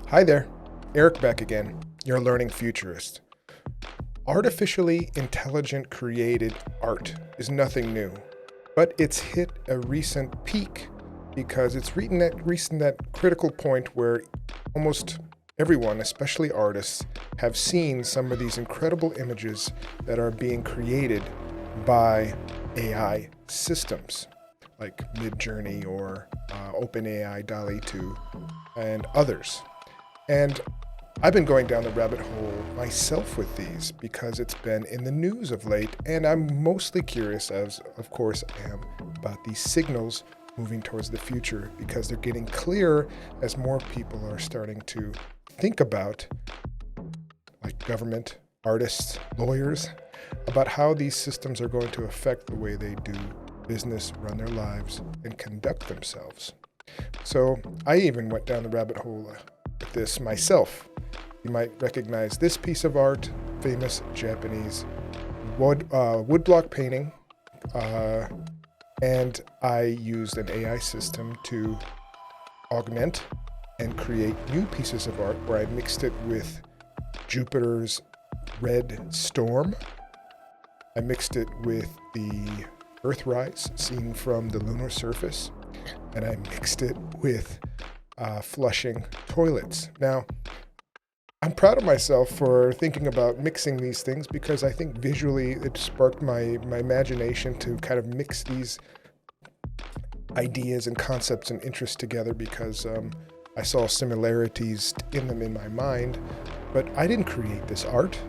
Hi there, Eric back again, your learning futurist. Artificially intelligent created art is nothing new, but it's hit a recent peak because it's reached that critical point where almost everyone, especially artists, have seen some of these incredible images that are being created by AI systems like Midjourney or OpenAI DALL-E 2 and others. And I've been going down the rabbit hole myself with these because it's been in the news of late, and I'm mostly curious, as of course I am, about these signals moving towards the future because they're getting clearer as more people are starting to think about, like government, artists, lawyers, about how these systems are going to affect the way they do business, run their lives, and conduct themselves. So I even went down the rabbit hole with this myself. You might recognize this piece of art, famous Japanese woodblock painting, and I used an AI system to augment and create new pieces of art where I mixed it with Jupiter's red storm. I mixed it with the Earthrise seen from the lunar surface, and I mixed it with flushing toilets. Now, I'm proud of myself for thinking about mixing these things because I think visually it sparked my imagination to kind of mix these ideas and concepts and interests together because I saw similarities in them in my mind, but I didn't create this art.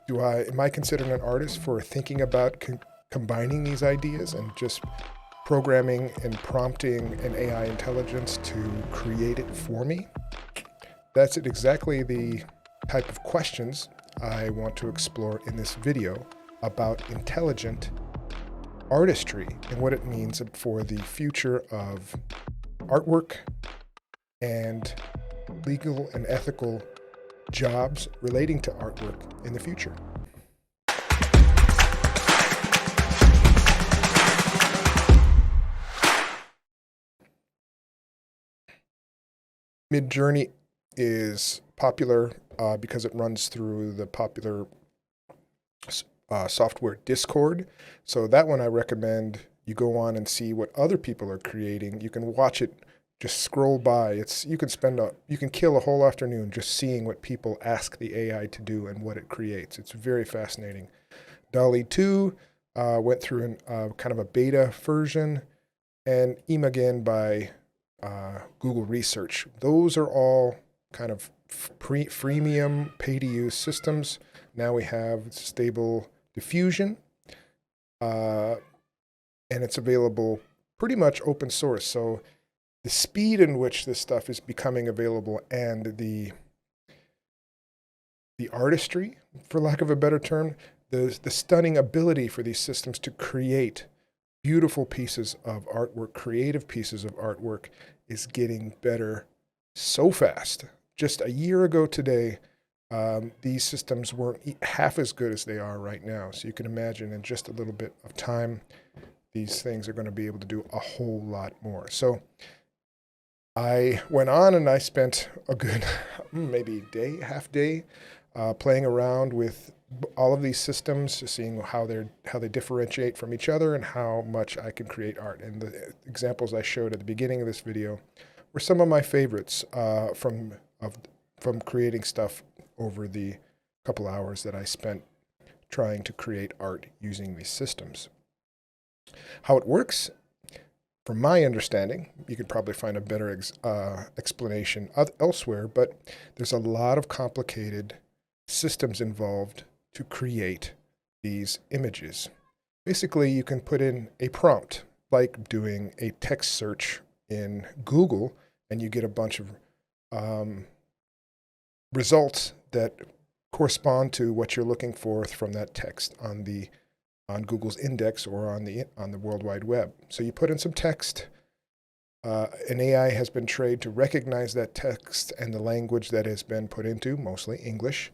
Am I considered an artist for thinking about combining these ideas and just programming and prompting an AI intelligence to create it for me? That's exactly the type of questions I want to explore in this video about intelligent artistry and what it means for the future of artwork and legal and ethical jobs relating to artwork in the future. Midjourney is popular because it runs through the popular software Discord. So that one I recommend you go on and see what other people are creating. You can watch it, just scroll by. You can kill a whole afternoon just seeing what people ask the AI to do and what it creates. It's very fascinating. DALL-E 2 went through kind of a beta version, and Imagen by Google Research. Those are all kind of freemium, pay-to-use systems. Now we have Stable Diffusion, and it's available pretty much open source. So the speed in which this stuff is becoming available and the artistry, for lack of a better term, the stunning ability for these systems to create beautiful pieces of artwork, creative pieces of artwork, is getting better so fast. Just a year ago today, these systems weren't half as good as they are right now. So you can imagine in just a little bit of time, these things are going to be able to do a whole lot more. So I went on and I spent a good maybe half day, playing around with all of these systems, seeing how they differentiate from each other and how much I can create art. And the examples I showed at the beginning of this video were some of my favorites from creating stuff over the couple hours that I spent trying to create art using these systems. How it works, from my understanding, you could probably find a better explanation elsewhere, but there's a lot of complicated systems involved to create these images. Basically, you can put in a prompt, like doing a text search in Google, and you get a bunch of results that correspond to what you're looking for from that text on Google's index or on the World Wide Web. So you put in some text. An AI has been trained to recognize that text and the language that has been put into, mostly English,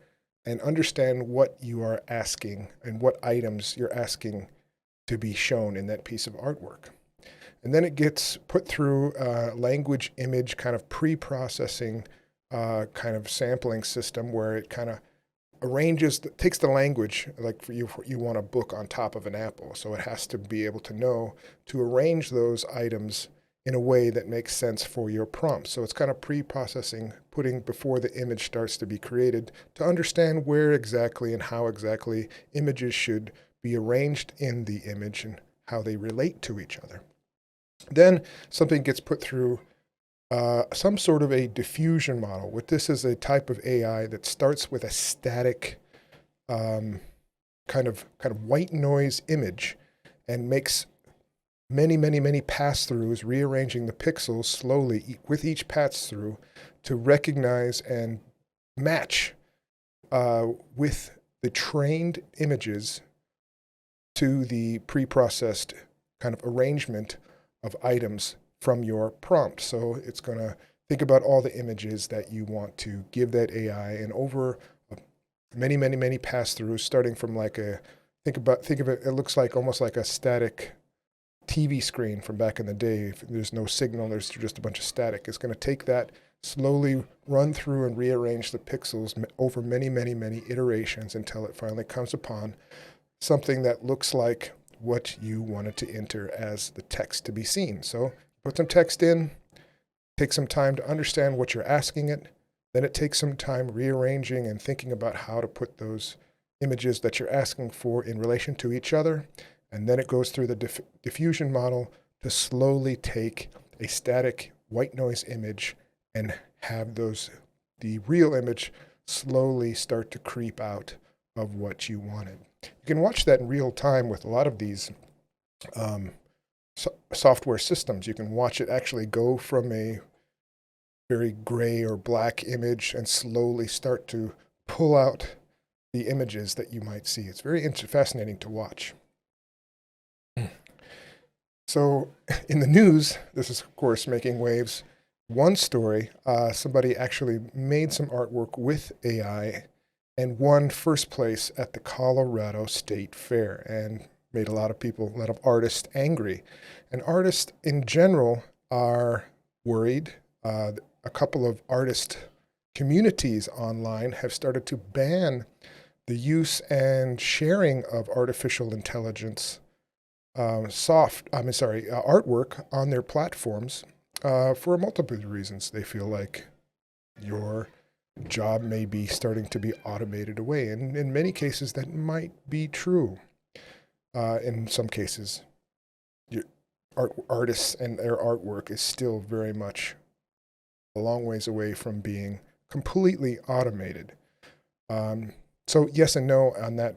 and understand what you are asking and what items you're asking to be shown in that piece of artwork. And then it gets put through language image kind of pre-processing kind of sampling system where it kind of arranges, takes the language, like for you want a book on top of an apple. So it has to be able to know to arrange those items in a way that makes sense for your prompt. So it's kind of pre-processing, putting before the image starts to be created to understand where exactly and how exactly images should be arranged in the image and how they relate to each other. Then something gets put through some sort of a diffusion model. What this is a type of AI that starts with a static kind of white noise image and makes many pass-throughs, rearranging the pixels slowly with each pass-through to recognize and match with the trained images to the pre-processed kind of arrangement of items from your prompt. So it's going to think about all the images that you want to give that AI, and over many pass-throughs, starting from like think of it, it looks like almost like a static TV screen from back in the day. If there's no signal, there's just a bunch of static. It's going to take that, slowly run through and rearrange the pixels over many iterations until it finally comes upon something that looks like what you wanted to enter as the text to be seen. So put some text in, take some time to understand what you're asking it. Then it takes some time rearranging and thinking about how to put those images that you're asking for in relation to each other. And then it goes through the diffusion model to slowly take a static white noise image and have the real image slowly start to creep out of what you wanted. You can watch that in real time with a lot of these software systems. You can watch it actually go from a very gray or black image and slowly start to pull out the images that you might see. It's very fascinating to watch. So in the news, this is, of course, making waves. One story, somebody actually made some artwork with AI and won first place at the Colorado State Fair and made a lot of artists angry. And artists in general are worried. A couple of artist communities online have started to ban the use and sharing of artificial intelligence artwork on their platforms for multiple reasons. They feel like your job may be starting to be automated away. And in many cases, that might be true. In some cases, artists and their artwork is still very much a long ways away from being completely automated. So yes and no on that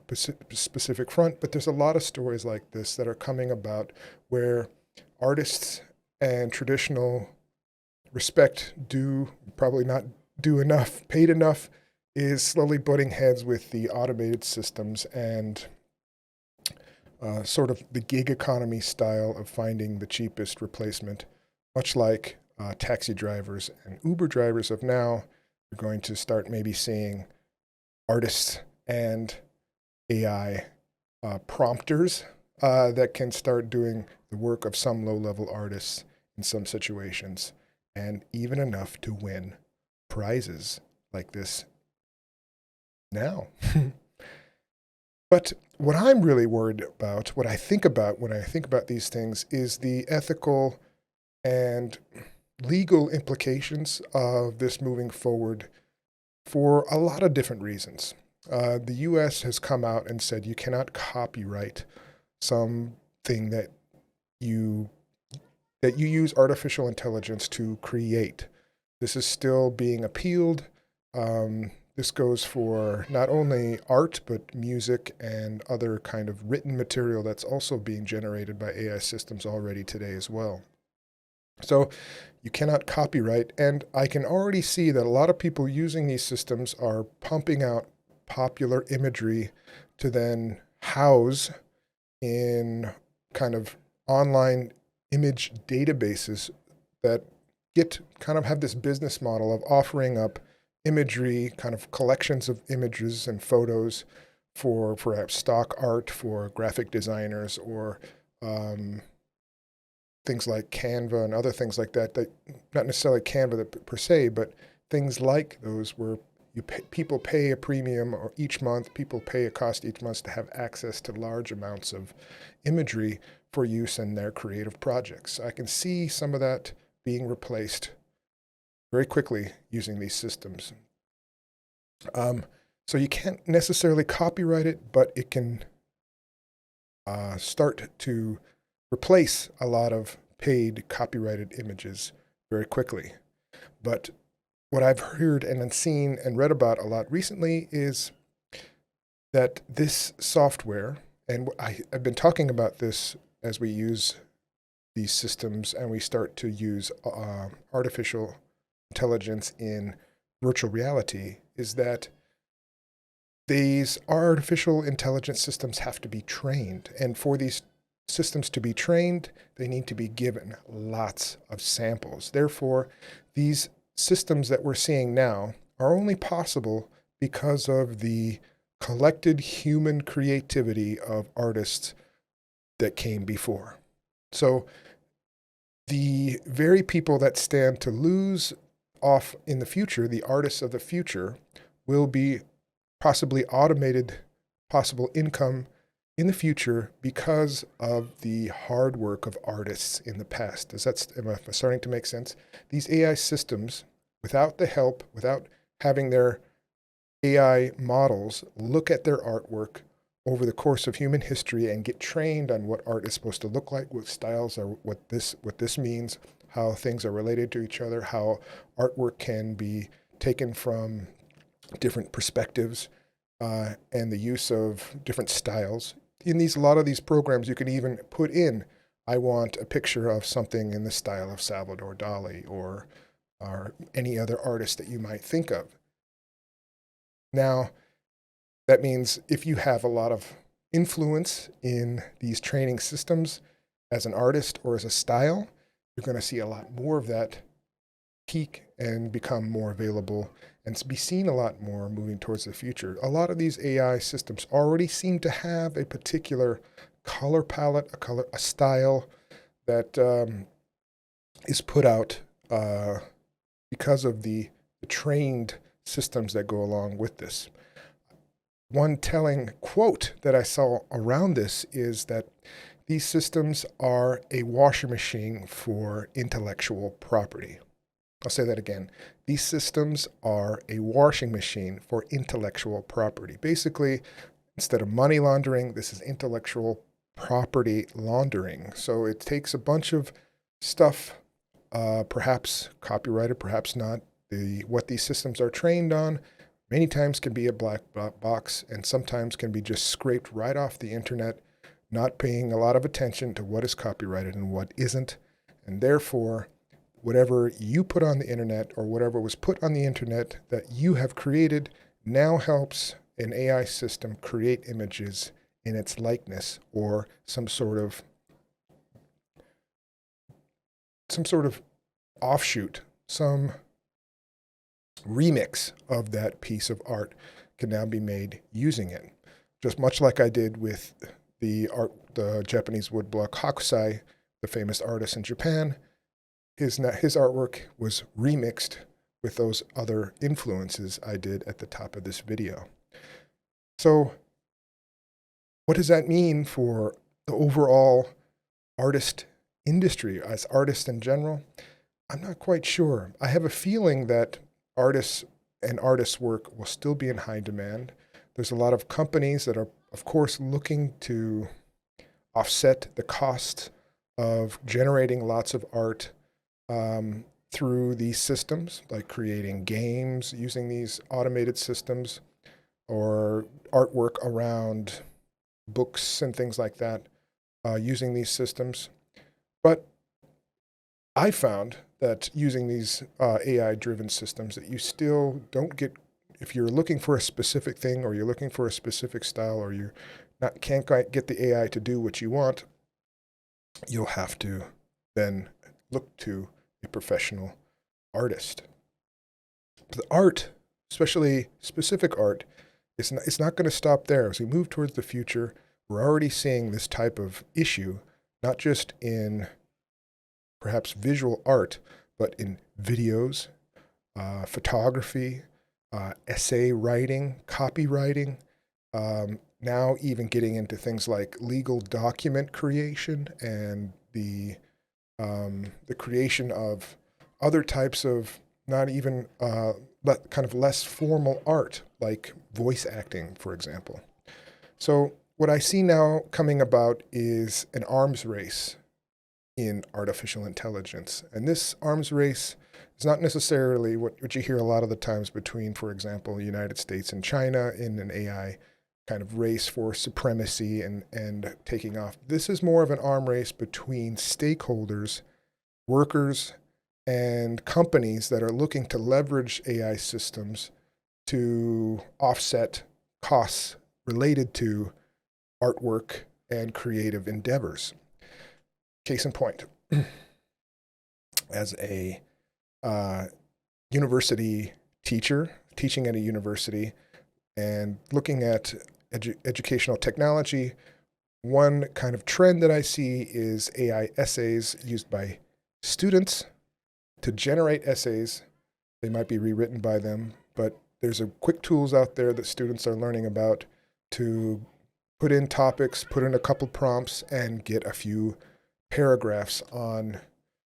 specific front, but there's a lot of stories like this that are coming about where artists and traditional respect probably not do enough, paid enough, is slowly butting heads with the automated systems and sort of the gig economy style of finding the cheapest replacement, much like taxi drivers and Uber drivers of now. You're going to start maybe seeing artists and AI prompters that can start doing the work of some low-level artists in some situations, and even enough to win prizes like this now. But what I'm really worried about, what I think about when I think about these things, is the ethical and legal implications of this moving forward for a lot of different reasons. The U.S. has come out and said you cannot copyright something that you use artificial intelligence to create. This is still being appealed. This goes for not only art, but music and other kind of written material that's also being generated by AI systems already today as well. So you cannot copyright, and I can already see that a lot of people using these systems are pumping out popular imagery to then house in kind of online image databases that have this business model of offering up imagery, kind of collections of images and photos for perhaps stock art for graphic designers or things like Canva and other things like that, not necessarily Canva per se, but things like those where people pay a premium or each month, people pay a cost each month to have access to large amounts of imagery for use in their creative projects. I can see some of that being replaced very quickly using these systems. So you can't necessarily copyright it, but it can start to replace a lot of paid copyrighted images very quickly. But what I've heard and seen and read about a lot recently is that this software, and I've been talking about this as we use these systems and we start to use artificial intelligence in virtual reality, is that these artificial intelligence systems have to be trained. And for these systems to be trained, they need to be given lots of samples. Therefore, these systems that we're seeing now are only possible because of the collected human creativity of artists that came before. So the very people that stand to lose off in the future, the artists of the future, will be possibly automated possible income in the future because of the hard work of artists in the past. Am I starting to make sense? These AI systems, without the help, without having their AI models look at their artwork over the course of human history and get trained on what art is supposed to look like, what styles are, what this means, how things are related to each other, how artwork can be taken from different perspectives, and the use of different styles. In a lot of these programs, you can even put in, I want a picture of something in the style of Salvador Dali or any other artist that you might think of. Now, that means if you have a lot of influence in these training systems as an artist or as a style, you're going to see a lot more of that peak and become more available and be seen a lot more moving towards the future. A lot of these AI systems already seem to have a particular color palette, a style that is put out because of the trained systems that go along with this. One telling quote that I saw around this is that these systems are a washing machine for intellectual property. I'll say that again. These systems are a washing machine for intellectual property. Basically, instead of money laundering, this is intellectual property laundering. So it takes a bunch of stuff, perhaps copyrighted, perhaps not. What these systems are trained on many times can be a black box and sometimes can be just scraped right off the internet, not paying a lot of attention to what is copyrighted and what isn't. And therefore, whatever you put on the internet or whatever was put on the internet that you have created now helps an AI system create images in its likeness or some sort of offshoot, some remix of that piece of art can now be made using it. Just much like I did with the Japanese woodblock Hokusai, the famous artist in Japan. His artwork was remixed with those other influences I did at the top of this video. So what does that mean for the overall artist industry, as artists in general? I'm not quite sure. I have a feeling that artists and artists' work will still be in high demand. There's a lot of companies that are, of course, looking to offset the cost of generating lots of art through these systems, like creating games using these automated systems or artwork around books and things like that using these systems. But I found that using these AI-driven systems that you still don't get, if you're looking for a specific thing or you're looking for a specific style or you can't get the AI to do what you want, you'll have to then look to a professional artist. The art, especially specific art, it's not going to stop there. As we move towards the future, we're already seeing this type of issue, not just in perhaps visual art, but in videos, photography, essay writing, copywriting, now even getting into things like legal document creation and the creation of other types of not even kind of less formal art, like voice acting, for example. So what I see now coming about is an arms race in artificial intelligence. And this arms race is not necessarily what you hear a lot of the times between, for example, the United States and China in an AI kind of race for supremacy and taking off. This is more of an arm race between stakeholders, workers, and companies that are looking to leverage AI systems to offset costs related to artwork and creative endeavors. Case in point, as a university teacher, teaching at a university and looking at educational technology, one kind of trend that I see is AI essays used by students to generate essays. They might be rewritten by them, but there's a quick tools out there that students are learning about to put in topics, put in a couple prompts, and get a few paragraphs on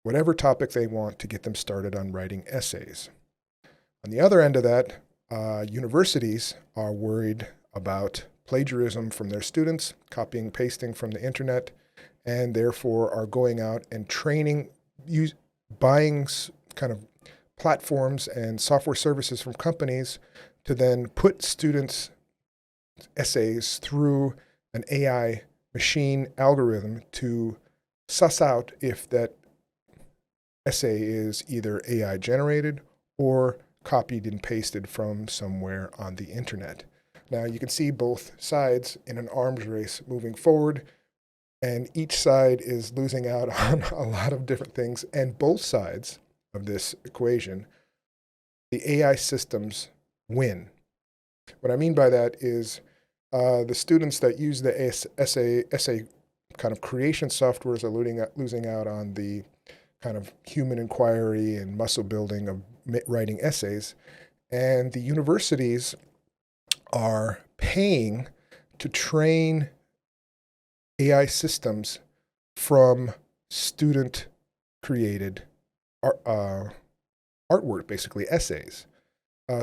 whatever topic they want to get them started on writing essays. On the other end of that, universities are worried about plagiarism from their students, copying, pasting from the internet, and therefore are going out and training, buying kind of platforms and software services from companies to then put students' essays through an AI machine algorithm to suss out if that essay is either AI generated or copied and pasted from somewhere on the internet. Now you can see both sides in an arms race moving forward, and each side is losing out on a lot of different things, and both sides of this equation, the AI systems win. What I mean by that is the students that use the essay kind of creation softwares are losing out on the kind of human inquiry and muscle building of writing essays. And the universities are paying to train AI systems from student-created artwork, basically essays.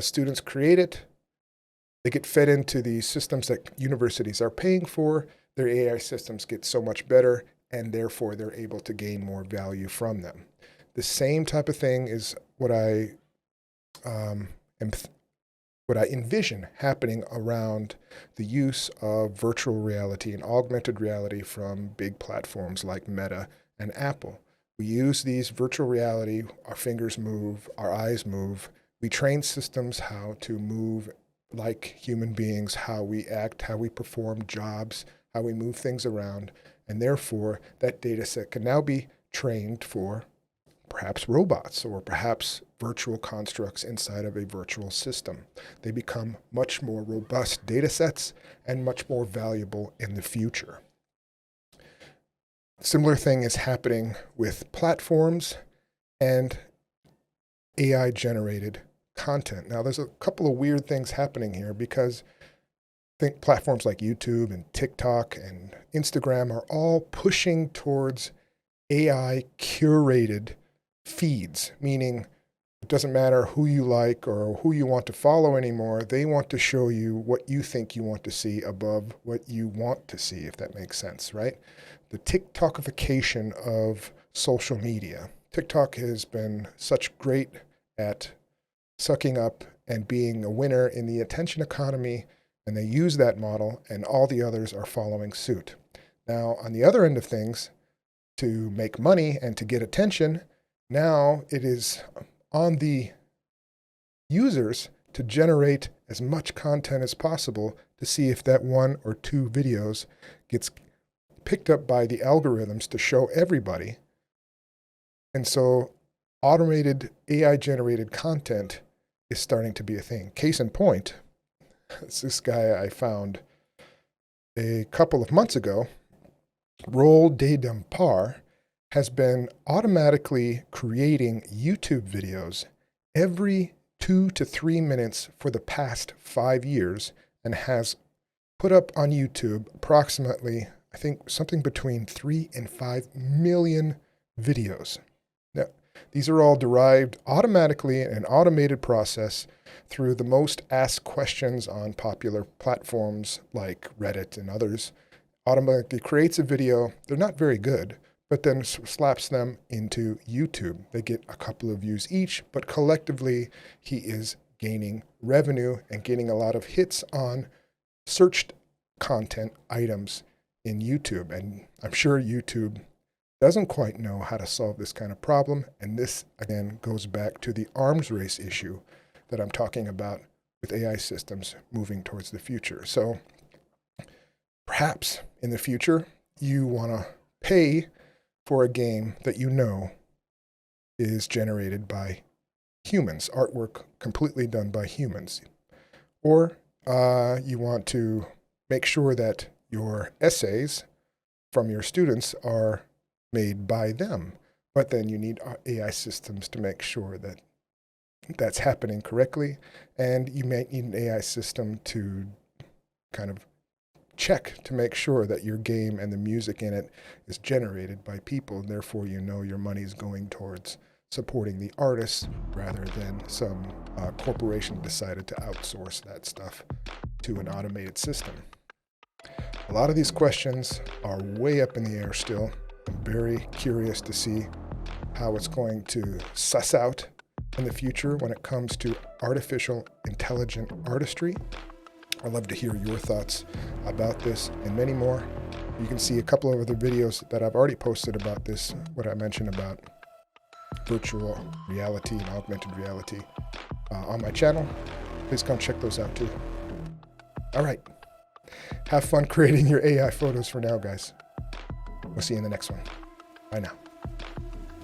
Students create it. They get fed into the systems that universities are paying for. Their AI systems get so much better, and therefore they're able to gain more value from them. The same type of thing is what I envision happening around the use of virtual reality and augmented reality from big platforms like Meta and Apple. We use these virtual reality, our fingers move, our eyes move. We train systems how to move like human beings, how we act, how we perform jobs, how we move things around. And therefore, that data set can now be trained for perhaps robots or perhaps virtual constructs inside of a virtual system. They become much more robust data sets and much more valuable in the future. Similar thing is happening with platforms and AI-generated content. Now, there's a couple of weird things happening here because I think platforms like YouTube and TikTok and Instagram are all pushing towards AI-curated feeds, meaning it doesn't matter who you like or who you want to follow anymore. They want to show you what you think you want to see above what you want to see, if that makes sense, right? The TikTokification of social media. TikTok has been such great at sucking up and being a winner in the attention economy, and they use that model, and all the others are following suit. Now, on the other end of things, to make money and to get attention, now it is on the users to generate as much content as possible to see if that one or two videos gets picked up by the algorithms to show everybody. And so automated AI-generated content is starting to be a thing. Case in point, it's this guy I found a couple of months ago, Roll de Dempar, has been automatically creating YouTube videos every 2 to 3 minutes for the past 5 years and has put up on YouTube approximately, I think, something between 3 and 5 million videos. Now, these are all derived automatically in an automated process through the most asked questions on popular platforms like Reddit and others. Automatically creates a video. They're not very good, but then slaps them into YouTube. They get a couple of views each, but collectively he is gaining revenue and getting a lot of hits on searched content items in YouTube. And I'm sure YouTube doesn't quite know how to solve this kind of problem. And this, again, goes back to the arms race issue that I'm talking about with AI systems moving towards the future. So perhaps in the future, you want to pay for a game that you know is generated by humans, artwork completely done by humans. Or you want to make sure that your essays from your students are made by them. But then you need AI systems to make sure that that's happening correctly. And you may need an AI system to kind of check to make sure that your game and the music in it is generated by people. And therefore, you know your money is going towards supporting the artists rather than some corporation decided to outsource that stuff to an automated system. A lot of these questions are way up in the air still. I'm very curious to see how it's going to suss out in the future when it comes to artificial intelligent artistry. I'd love to hear your thoughts about this and many more. You can see a couple of other videos that I've already posted about this, what I mentioned about virtual reality and augmented reality on my channel. Please come check those out too. All right. Have fun creating your AI photos for now, guys. We'll see you in the next one. Bye now.